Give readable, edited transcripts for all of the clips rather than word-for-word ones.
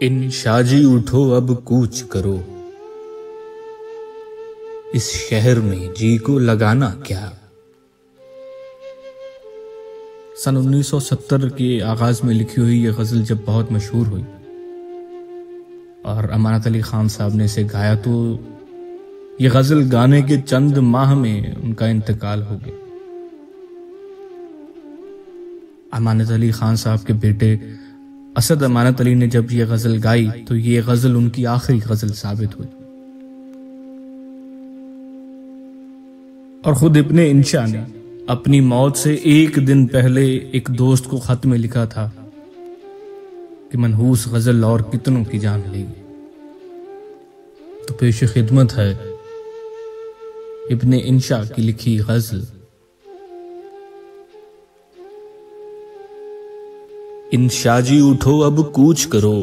इन शाजी उठो अब कूच करो, इस शहर में जी को लगाना क्या। सन 1970 के आगाज में लिखी हुई ये गजल जब बहुत मशहूर हुई और अमानत अली खान साहब ने इसे गाया तो ये गजल गाने के चंद माह में उनका इंतकाल हो गया। अमानत अली खान साहब के बेटे असद अमानत अली ने जब ये गजल गाई तो ये गजल उनकी आखिरी गजल साबित हुई। और खुद इब्ने इंशा ने अपनी मौत से एक दिन पहले एक दोस्त को खत में लिखा था कि मनहूस गजल और कितनों की जान लेगी। तो पेश खिदमत है इब्ने इंशा की लिखी गजल। इन शाजी उठो अब कूच करो,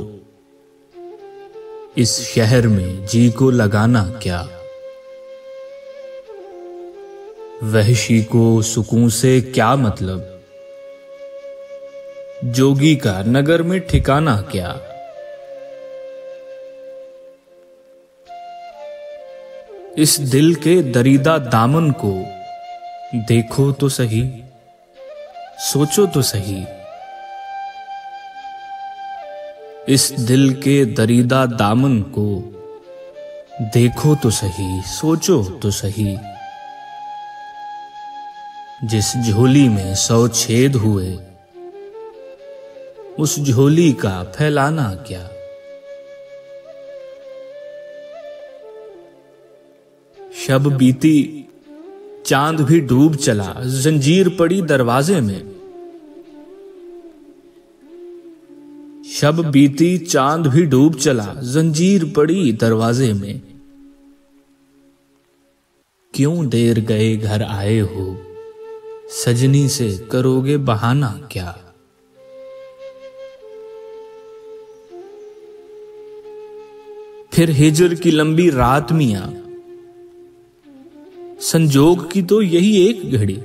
इस शहर में जी को लगाना क्या। वहशी को सुकून से क्या मतलब, जोगी का नगर में ठिकाना क्या। इस दिल के दरीदा दामन को देखो तो सही, सोचो तो सही। इस दिल के दरीदा दामन को देखो तो सही, सोचो तो सही। जिस झोली में 100 छेद हुए, उस झोली का फैलाना क्या। शब बीती चांद भी डूब चला, जंजीर पड़ी दरवाजे में। शब बीती चांद भी डूब चला, जंजीर पड़ी दरवाजे में। क्यों देर गए घर आए हो, सजनी से करोगे बहाना क्या। फिर हिजर की लंबी रात मियां, संजोग की तो यही एक घड़ी।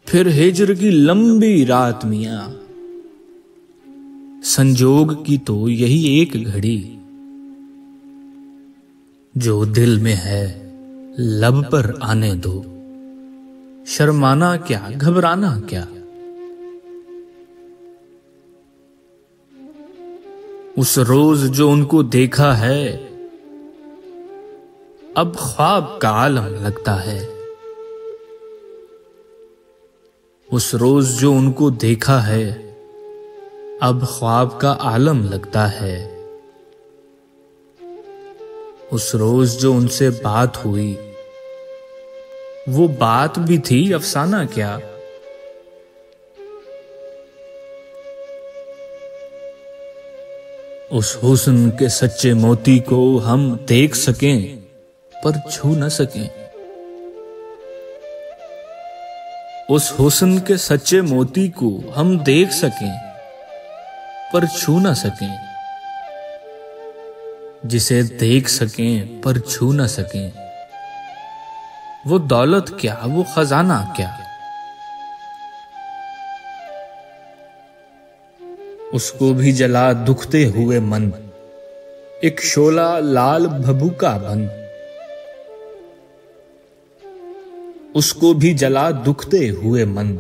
फिर हिजर की लंबी रात मियां, संजोग की तो यही एक घड़ी। जो दिल में है लब पर आने दो, शर्माना क्या घबराना क्या। उस रोज जो उनको देखा है, अब ख्वाब का आलम लगता है। उस रोज जो उनको देखा है, अब ख्वाब का आलम लगता है। उस रोज जो उनसे बात हुई, वो बात भी थी अफसाना क्या। उस हुस्न के सच्चे मोती को हम देख सकें पर छू न सकें। उस हुस्न के सच्चे मोती को हम देख सकें पर छू न सकें। जिसे देख सकें पर छू न सकें, वो दौलत क्या, वो खजाना क्या। उसको भी जला दुखते हुए मन, एक शोला लाल भभूका बन। उसको भी जला दुखते हुए मन,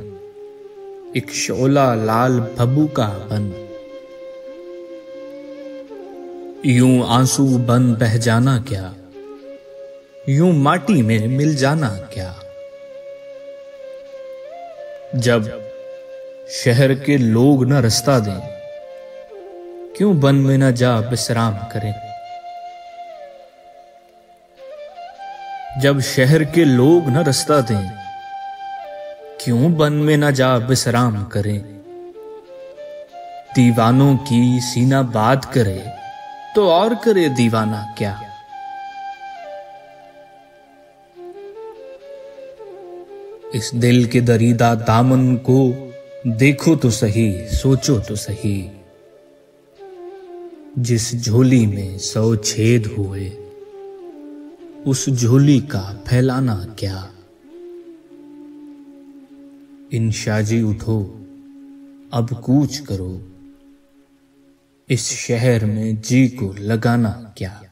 एक शोला लाल भभूका बन। यूं आंसू बन बह जाना क्या, यूं माटी में मिल जाना क्या। जब शहर के लोग न रास्ता दें, क्यों बन में न जा विश्राम करें। जब शहर के लोग न रास्ता दें, क्यों बन में न जा विश्राम करें। दीवानों की सीना बात करे, तो और करे दीवाना क्या। इस दिल के दरीदा दामन को देखो तो सही, सोचो तो सही। जिस झोली में 100 छेद हुए, उस झोली का फैलाना क्या। इन शाजी उठो अब कूच करो, इस शहर में जी को लगाना क्या।